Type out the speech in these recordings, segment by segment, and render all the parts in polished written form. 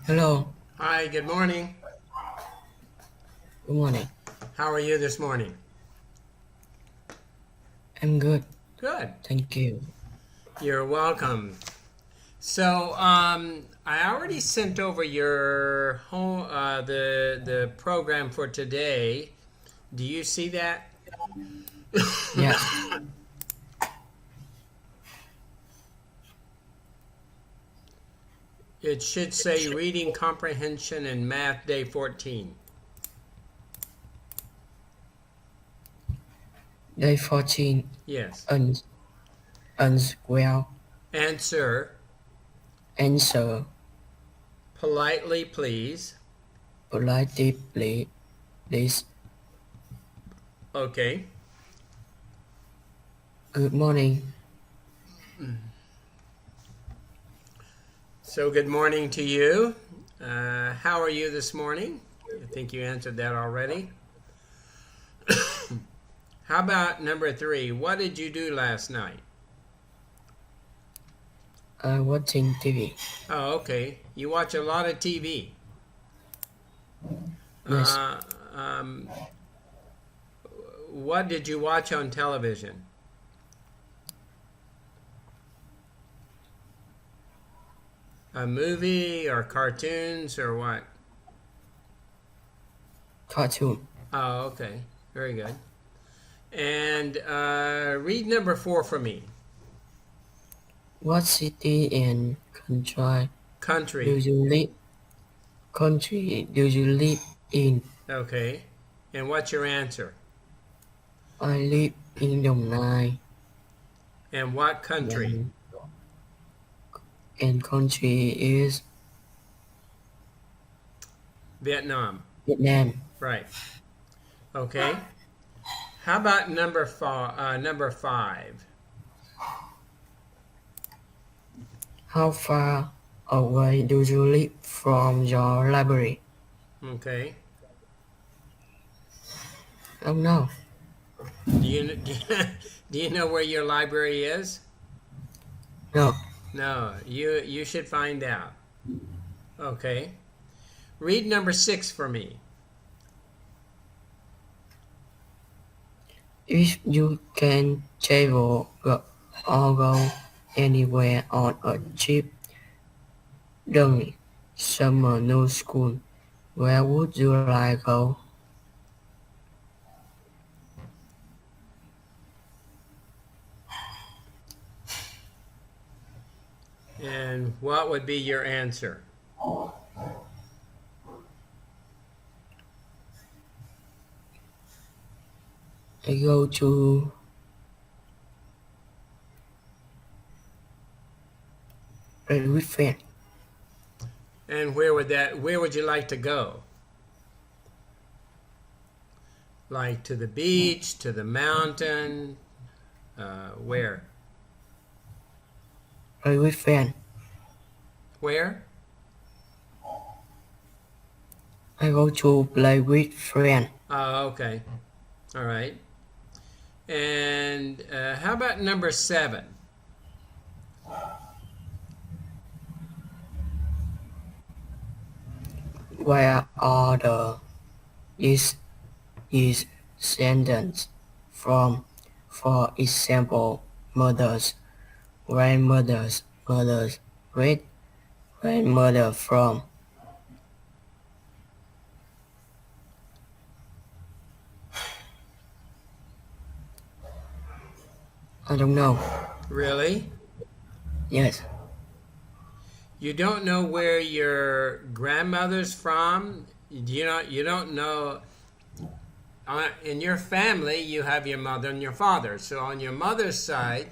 Hello, Hi, good morning. good morning. How are you this morning? I'm good, Good. thank you. You're welcome. So, I already sent over your home the program for today. Do you see that? Yes, It should say reading comprehension and math day 14. day 14, Yes. uns unsquare, Answer answer, politely, please. politely, please. Okay. Good morning. So, good morning to you. How are you this morning? I think you answered that already. How about number three? What did you do last night? I'm watching TV. Oh, okay. You watch a lot of TV. Yes, Uh, um, what did you watch on television? A movie or cartoons or what? cartoon. Oh, okay. Very good. And read number four for me. What city and do Country. you live? Country do you live in? Okay. And what's your answer? I live in Đồng Nai, And what country? and, and country is Vietnam. Vietnam. Right. Okay. How about number four? Number five. How far away do you live from your library? Okay. Oh no, Do you know where your library is? no. No, you should find out. Okay. Read number six for me. If you can or go anywhere on a cheap, during summer no school, where would you like go? And what would be your answer? I go to Red River. And where would you like to go? Like to the beach, to the mountain, where? Red River. Where? I go to play with friends. Oh, okay. All right. And how about number seven? Where are the is descendants from? For example, mothers, grandmothers, mothers, great grandmother from. I don't know. Really? Yes, You don't know where your grandmother's from? You don't know in your family you have your mother and your father. So on your mother's side,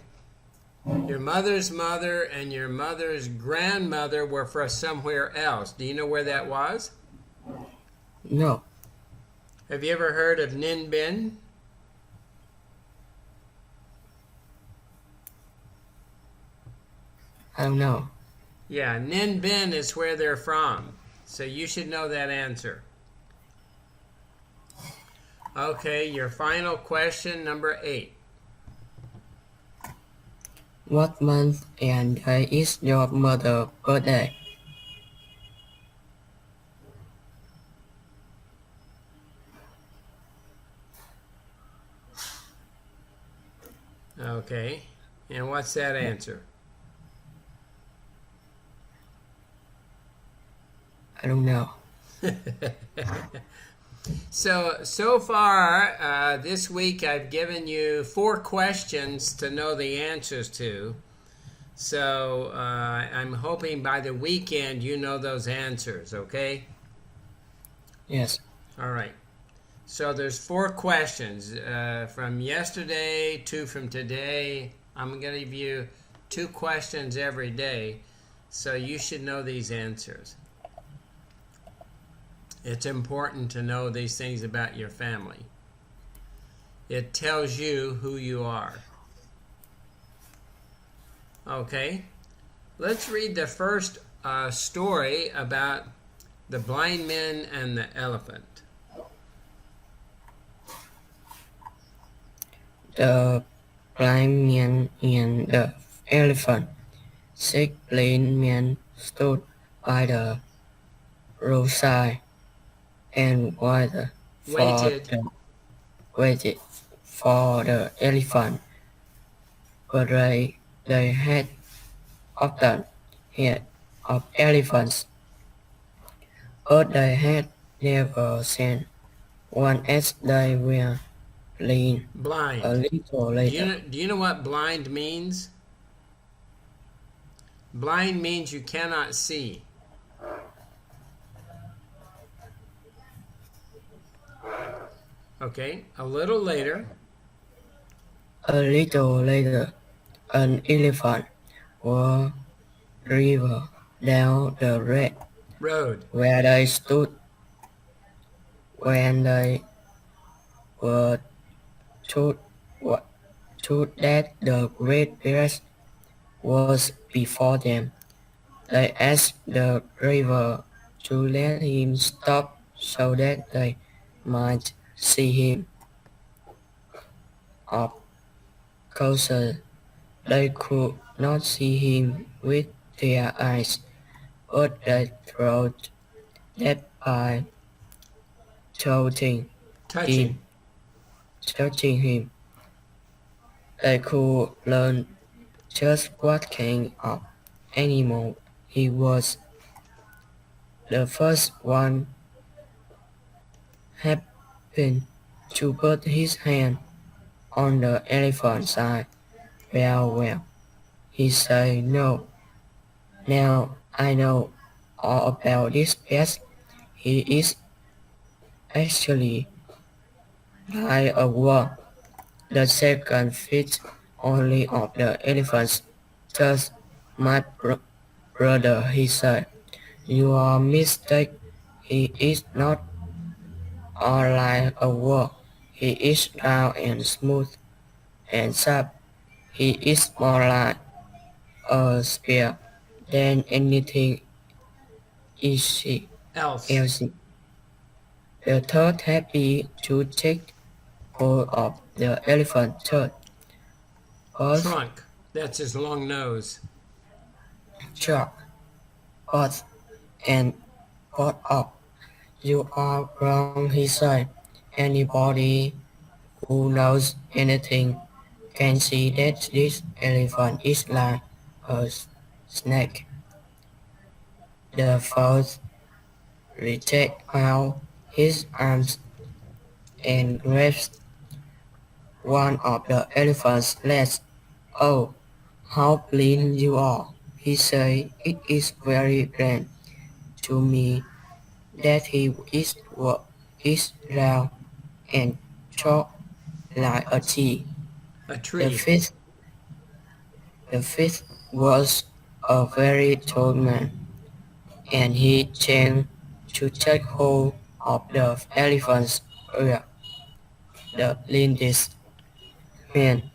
your mother's mother and your mother's grandmother were from somewhere else. Do you know where that was? no, Have you ever heard of Ninh Binh? I don't know. Yeah, Ninh Binh is where they're from. So you should know that answer. Okay, your final question, number 8. What month and day is your mother's birthday? Okay. And what's that answer? I don't know. So far, this week I've given you 4 questions to know the answers to. So I'm hoping by the weekend you know those answers, okay? Yes. All right. So there's 4 questions from yesterday, 2 from today. I'm going to give you 2 questions every day, so you should know these answers. It's important to know these things about your family. It tells you who you are. Okay, let's read the first story about the blind man and the elephant. The blind man and the elephant. Six blind men stood by the roadside and Waited. waited for the elephant, but they had often heard of elephants, but they had never seen one as they were blind. A Blind. little Do you later, know, do you know what blind means? Blind means you cannot see. Okay, a little later. an elephant was driven down the red Road. where they stood when they were told, told that the great bears was before them. They asked the driver to let him stop so that they might see him up closer. They could not see him with their eyes, but they thought that by touching Touching. him, touching him, they could learn just what kind of animal he was. The first one happened to put his hand on the elephant's side. Well, he said, no. Now I know all about this pest. He is actually like a wolf. The second feet only of the elephants. Just my brother, he said. You are mistaken. He is not all like a wolf. He is round and smooth and sharp. He is more like a spear than anything easy Else. else. The third happy to take hold of the elephant third. Both Trunk. That's his long nose. Chuck, both and got up. You are wrong, he said. Anybody who knows anything can see that this elephant is like a snake. The fourth reached out his arms and grasped one of the elephant's legs. Oh, how blind you are, he said. It is very plain to me that is round and short like a tree. A The tree. fifth, the fifth was a very tall man, and he chanced to take hold of the elephant's ear. The blindest man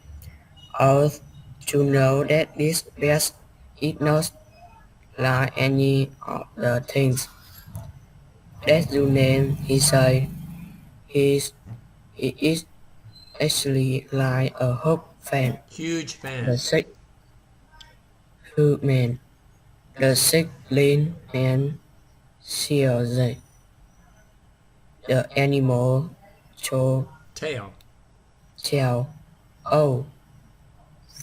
ought to know that this beast is not like any of the things that you name, he said. He is actually like a hook fan. Huge The fan. sixth man, the sixth blind man sees the animal show Tail. tail. Oh,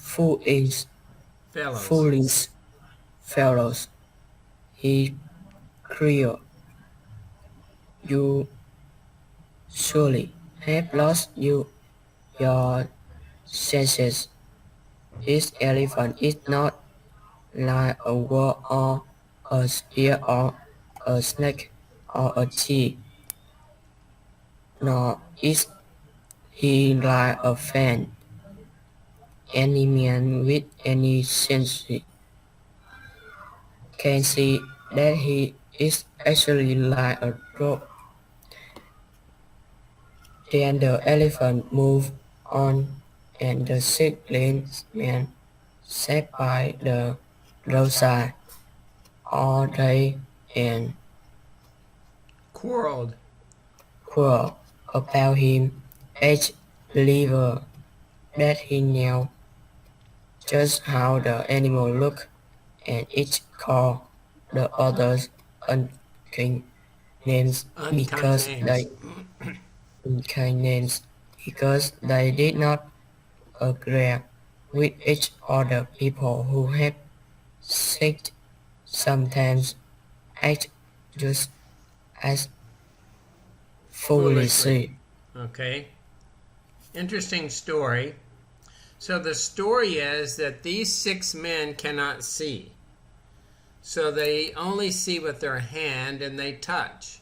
foolish, Fellows. foolish fellows, he cried, you surely have lost your senses. This elephant is not like a wall or a spear or a snake or a tree, nor is he like a fan. Any man with any sense can see that he is actually like a rope. Then the elephant moved on, and the sick-legged man sat by the roadside all day and Quarreled. quarreled about him. Each believer that he knew just how the animal looked, and each called the others unkind names Unkind names. unkind names because they did not agree with each other. People who have sick sometimes act just as Foolishly. foolishly. Okay. Interesting story. So the story is that these 6 men cannot see. So they only see with their hand and they touch.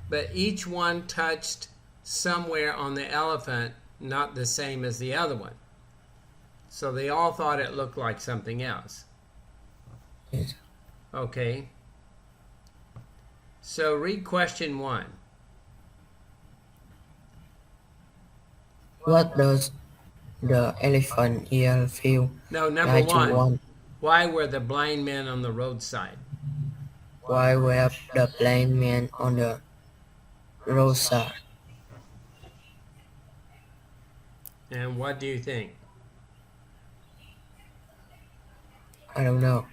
But each one touched somewhere on the elephant, not the same as the other one. So they all thought it looked like something else. Yes. Okay. So read question 1. What does the elephant ear feel No, number like to 1. one? Why were the blind men on the roadside? Why were the blind men on the roadside? And what do you think? I don't know.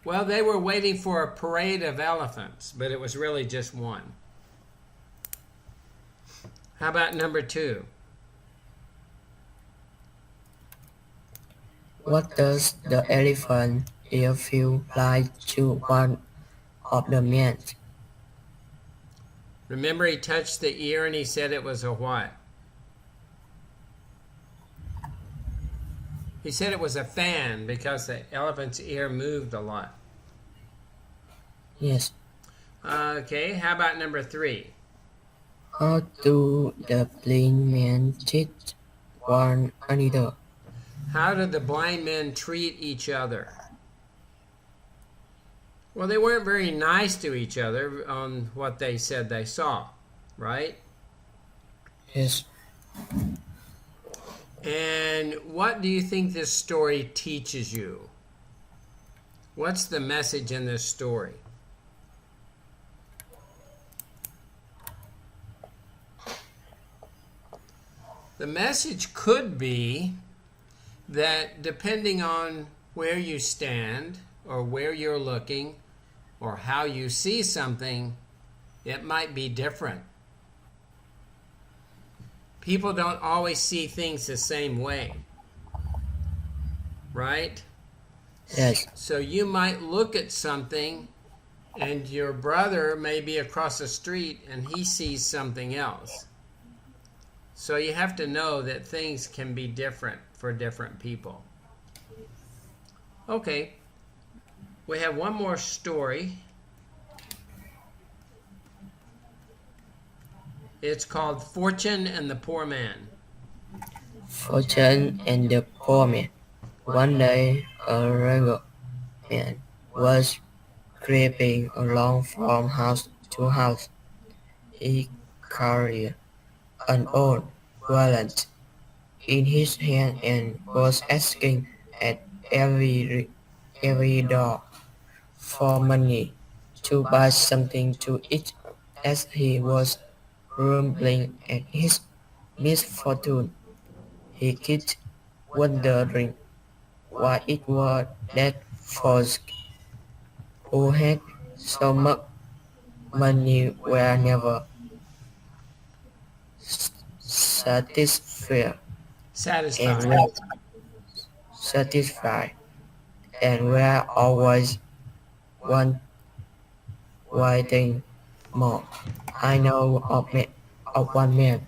Well, they were waiting for a parade of elephants, but it was really just one. How about number 2? What does the elephant ear feel like to one of the men? Remember, he touched the ear and he said it was a what? He said it was a fan because the elephant's ear moved a lot. Yes. Okay, how about number 3? How do the blind men treat one another? How did the blind men treat each other? Well, they weren't very nice to each other on what they said they saw, right? Yes. And what do you think this story teaches you? What's the message in this story? The message could be that depending on where you stand or where you're looking or how you see something, it might be different. People don't always see things the same way, right? Yes. So you might look at something and your brother may be across the street and he sees something else. So you have to know that things can be different for different people. Okay, we have one more story. It's called Fortune and the Poor Man. Fortune and the poor man. One day, a ragged man was creeping along from house to house. He carried an old wallet in his hand and was asking at every door for money to buy something to eat. As he was grumbling at his misfortune, he kept wondering why it was that folks who had so much money were never satisfied and Satisfied. satisfied, and were always want, wanting more. I know of one man,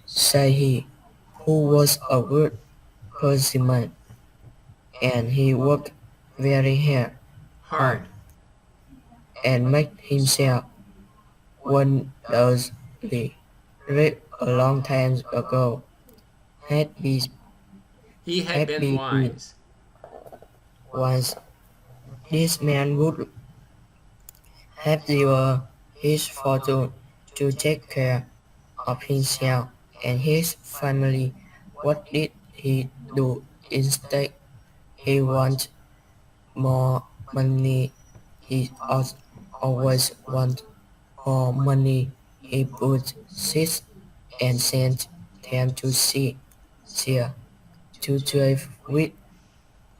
said he, who was a good clergyman, and he worked very hard Hard. and made himself wondrously rich a long time ago. Had be, He had had been been wise. once this man would have given his fortune to take care of himself and his family. What did he do instead? He wanted more money. He always wanted more money. He put six and sent them to sea to trade with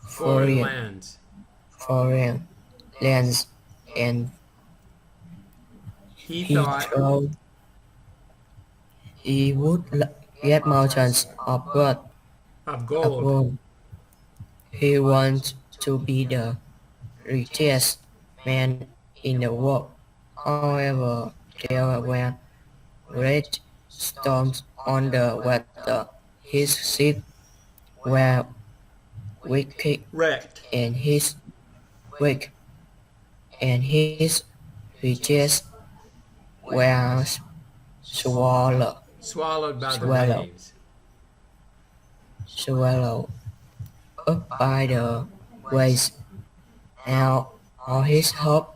Foreign foreign, lands. foreign lands, and He he thought thought he would get mountains of of gold. gold. He wanted to be the richest man in the world. However, there were great storms on the water. His ships were wicked, Wrecked. and his weak and his riches were swallowed, Swallowed by the swallowed, waves. swallowed up by the waves. Now all his hope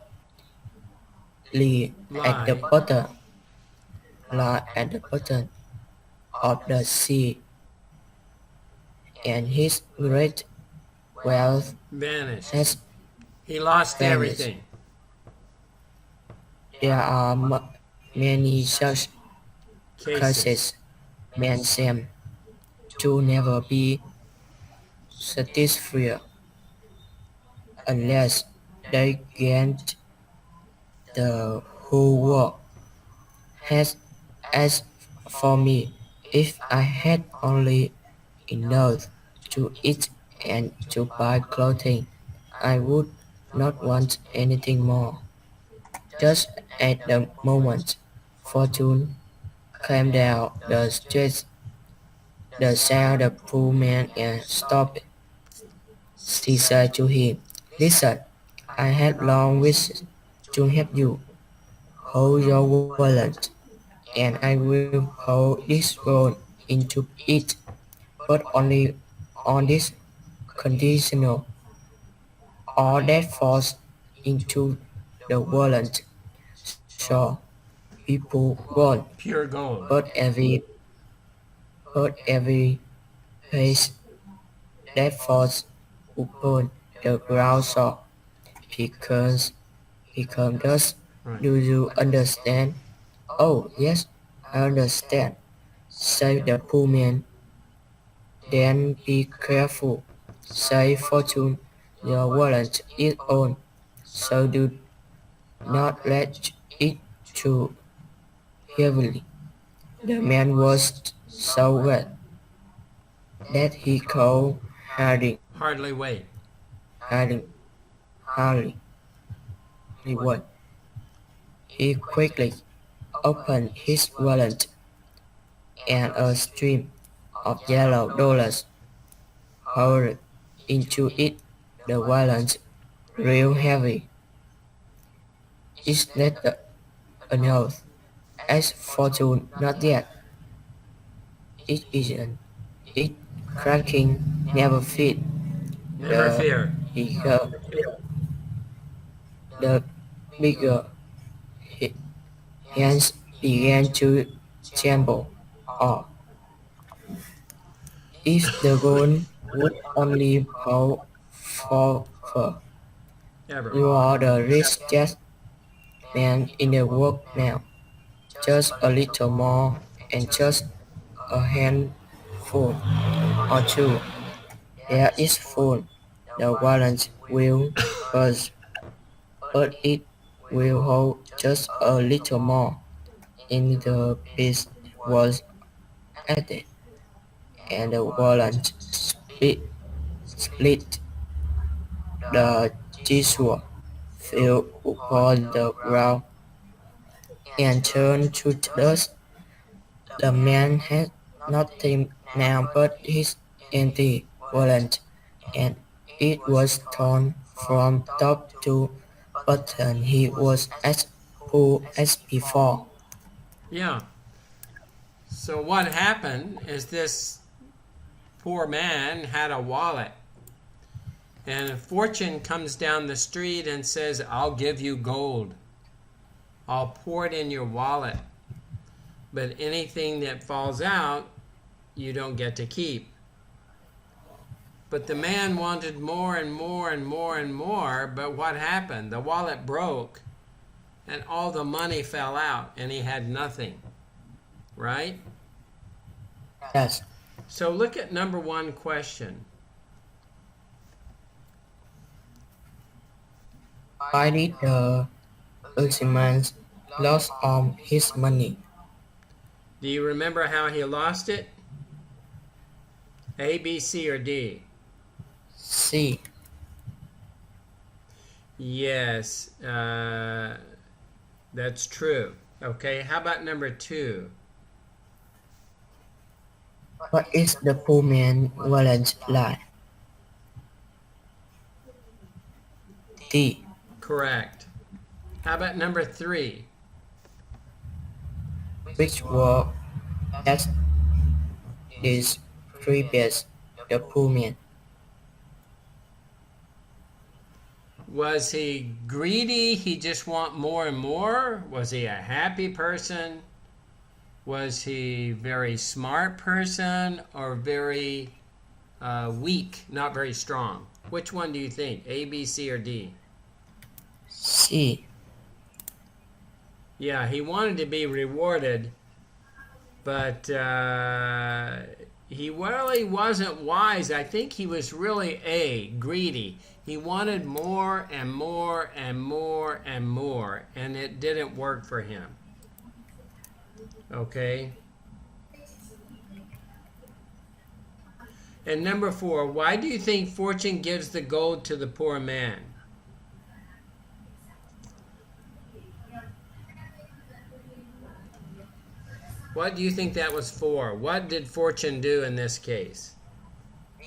lay at the Lie. bottom of the sea, and his great wealth Vanished. has He lost vanished. everything. There are many such Cases. cases. Men seem to never be satisfied unless they get the whole world. Has as for me, if I had only enough to eat and to buy clothing, I would not want anything more. Just at the moment, fortune came down the street, the sound the poor man and stopped. She said to him, "Listen, I have long wished to help you. Hold your wallet, and I will pour this gold into it, but only on this conditional. All that falls into the wallet shall people won't, Pure gold. but every piece that falls upon the ground shall because become dust. Right. Do you understand?" "Oh, yes, I understand," said the poor man. "Then be careful," said Fortune. "Your wallet is on, so do not let it too heavily." The man was so wet that he could Hardly wait. hardly, hardly wait. He quickly opened his wallet, and a stream of yellow dollars poured into it. The wallet real heavy. "Is that enough?" asked Fortune. "Not yet. It isn't. It cracking never fit." Never The fear. bigger, the bigger hands began to tremble. "Oh, if the gold would only pour for Ever. you are the richest man in the world now. Just a little more, and just a handful or two. There is full. The wallet will burst, but it will hold just a little more." In the piece was added, and the wallet split the jigsaw, fell upon the ground, and turned to dust. The man had nothing now but his empty wallet, and it was torn from top to bottom. He was as poor as before. Yeah. So what happened is this poor man had a wallet, and a fortune comes down the street and says, I'll give you gold. I'll pour it in your wallet. But anything that falls out, you don't get to keep. But the man wanted more and more and more and more. But what happened? The wallet broke and all the money fell out and he had nothing. Right? Yes. So look at number one question. Why did the Ultraman lose all his money? Do you remember how he lost it? A, B, C, or D? C. Yes, that's true. Okay, how about number two? What is the poor man's wallet like? D. Correct. How about number three? Which word that is previous the poor man? Was he greedy? He just want more and more? Was he a happy person? Was he very smart person or very weak, not very strong? Which one do you think? A, B, C, or D? C. Yeah, he wanted to be rewarded, but he really wasn't wise. I think he was really A, greedy. He wanted more and more and more and more, and it didn't work for him. Okay? And number four, why do you think fortune gives the gold to the poor man? What do you think that was for? What did fortune do in this case?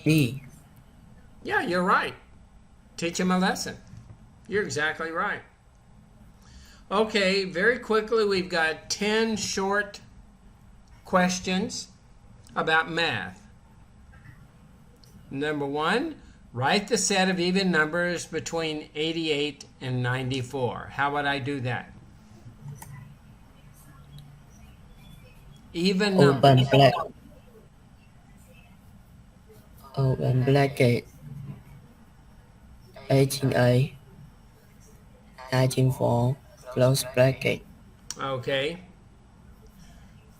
B. Yeah, you're right. Teach him a lesson. You're exactly right. Okay, very quickly, we've got 10 short questions about math. Number one, write the set of even numbers between 88 and 94. How would I do that? Even numbers. Open bracket. 18A, 19.4, close bracket. Okay.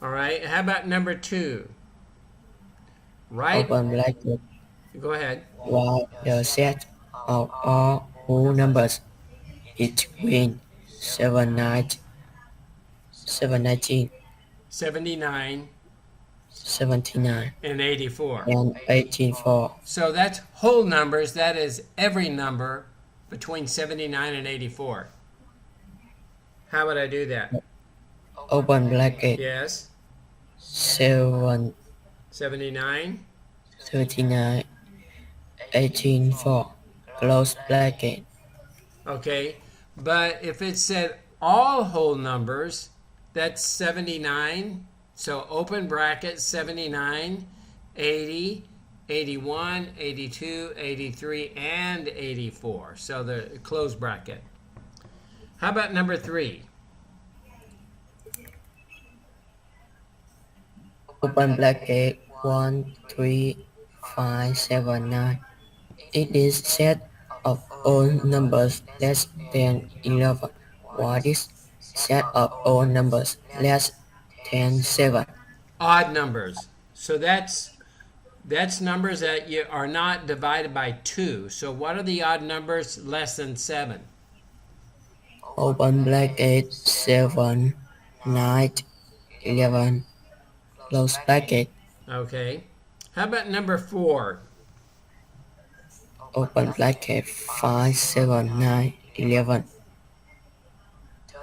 All right. How about number two? Right. Open bracket. Go ahead. While the set of all whole numbers is between 719, 79 79, and 84. and 18.4. So that's whole numbers. That is every number between 79 and 84. How would I do that? Open bracket. Yes. 7, 79. 39, 18.4, close bracket. Okay. But if it said all whole numbers, that's 79. So open bracket 79, 80, 81, 82, 83, and 84. So the close bracket. How about number three? Open bracket 1, 3, 5, 7, 9. It is set of all numbers less than 11. What is set of all numbers less than 7? Odd numbers. So that's numbers that are not divided by 2. So what are the odd numbers less than 7? Open bracket 7, 9, 11, close bracket. Okay. How about number 4? open bracket 5, 7, 9, 11.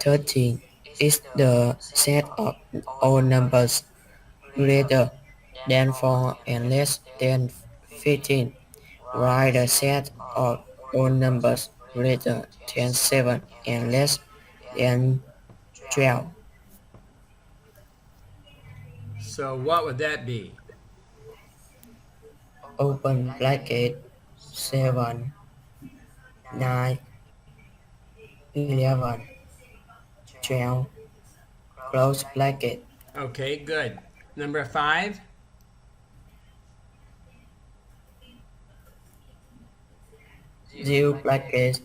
13 is the set of all numbers greater than 4 and less than 15. Write the set of all numbers greater than 7 and less than 12. So what would that be? Open bracket 7, 9, 11, 12, close bracket. Okay, good. Number 5? Zero brackets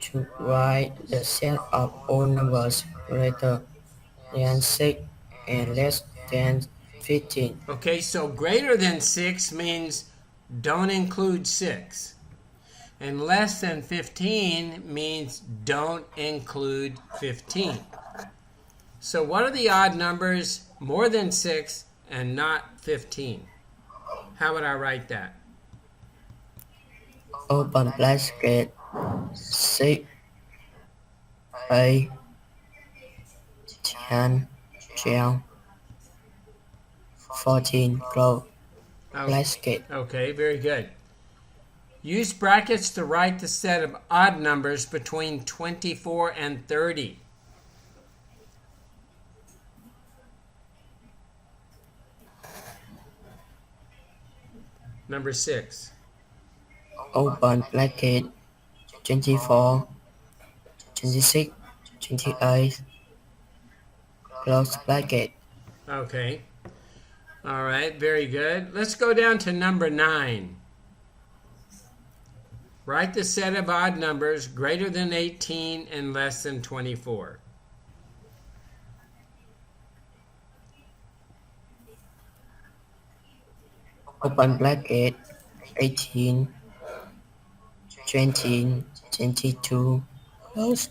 to write the set of all numbers greater than 6 and less than 15. Okay, so greater than 6 means don't include 6. And less than 15 means don't include 15. So what are the odd numbers more than 6 and not 15? How would I write that? Open bracket 6, 8, 10, 12, 14, close bracket. Okay, very good. Use brackets to write the set of odd numbers between 24 and 30. Number 6. Open bracket 24, 26, 28, close bracket. Okay. All right, very good. Let's go down to number 9. Write the set of odd numbers greater than 18 and less than 24. Open bracket 18, 20, 22, close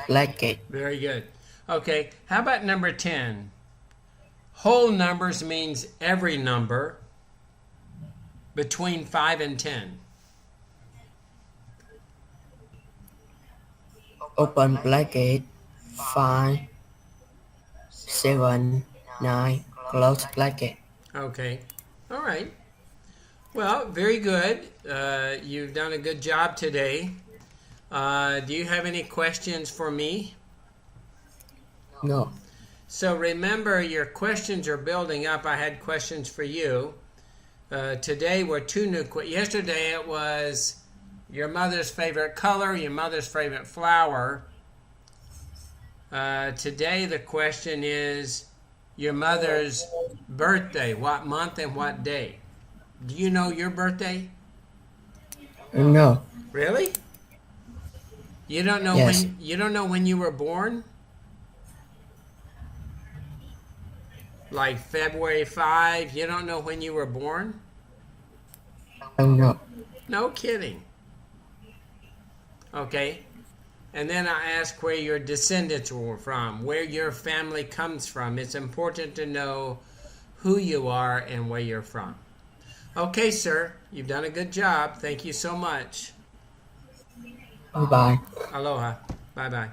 bracket. Very good. Okay, how about number 10? Whole numbers means every number between 5 and 10. Open bracket 5, 7, 9, close bracket. Okay. All right. Well, very good. You've done a good job today. Do you have any questions for me? No. So remember, your questions are building up. I had questions for you. Today were 2 new questions. Yesterday it was your mother's favorite color, your mother's favorite flower. Today the question is your mother's birthday. What month and what day? Do you know your birthday? No. Really? You don't know Yes. when you were born? Like February 5, you don't know when you were born? No. No kidding. Okay. And then I ask where your descendants were from, where your family comes from. It's important to know who you are and where you're from. Okay, sir. You've done a good job. Thank you so much. Bye-bye. Aloha. Bye-bye.